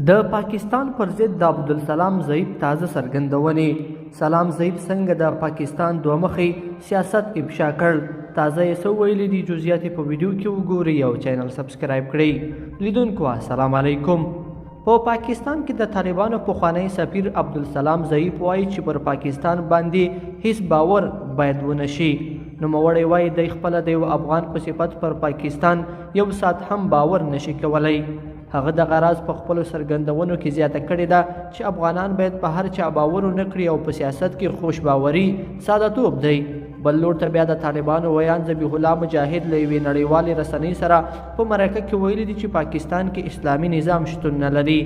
د پاکستان پر ضد د عبدالسلام ضعیف تازه څرګندونې. سلام ضعیف څنګه د پاکستان دوه مخی سیاست افشا کړ؟ تازه یې څه ویلي دي؟ جزئیات په ویډیو کې وګورئ او چینل سبسکرایب کړئ. لیدونکو السلام علیکم. په پاکستان کې د طالبانو پخوانی سفیر عبدالسلام ضعیف وایي چې پر پاکستان باندې هیڅ باور باید ونه شي. نوموړی وایي د خپل د یو افغان په صفت پر پاکستان یو ساعت هم باور نشي کولی. هغه د غراض په خپل څرګندونو کې زیاته کړې ده چې افغانان باید په هر چا باور ونه کړي او په سیاست کې خوش باوري ساده‌توب دی. بل لور ته بیا د طالبانو ویان ذبیح الله مجاهد له یوې نړیوالې رسنۍ سره په مرکه کې ویلي دي چې پاکستان کې اسلامي نظام شتون نه لري.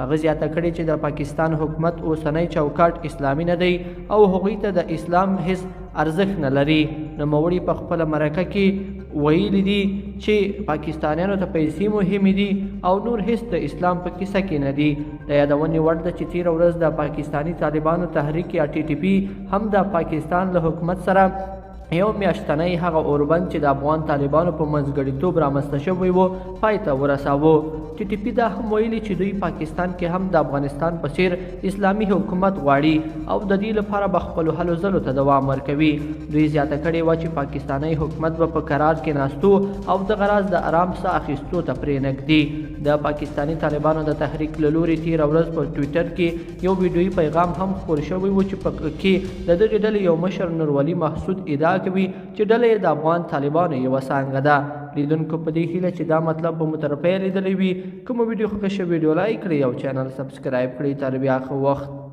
هغه زیاته کړې چې د پاکستان حکومت اوسنی چوکاټ اسلامي نه دی او هغوی ته د اسلام هیڅ ارزښت نه لري. نوموړي په خپله مرکه کې ویلي دي چې پاکستانیانو ته پیسې مهمې دي او نور هیڅ د اسلام په کیسه کې نه دي. د یادونې وړ ده چې تېره ورځ د پاکستاني طالبانو تحریک یا TTP هم د پاکستان له حکومت سره یو میاشتنی هغه اوربند چې د افغان طالبانو په منځګړیتوب رامنځته شوی و پای ته ورساوه. TTP دا هم ویلي چې دوی پاکستان کې هم د افغانستان په څیر اسلامي حکومت غواړي او د دې لپاره به خپلو هلو ځلو ته دوام ورکوي. دوی زیاته کړې وه چې پاکستانی حکومت به په قرار کې ناستو او د غراض د آرام ساه اخیستو ته پرې نږدي. د پاکستاني طالبانو د تحریک له لوري تېره ورځ په ټویټر کې یو ویډیویي پیغام هم خپور شوی و چې په کې د دغې ډلې یو مشر نورولي محسود ادعا کوي چې ډله یې د افغان طالبانو یوه څانګه ده. لیدونکو په دې هیله چې دا مطلب به مو تر پایه لیدلی وي. کومه ویډیو خوښه شوې ویډیو لایک کړئ او چینل سبسکرایب کړئ. تر بیا ښه وخت.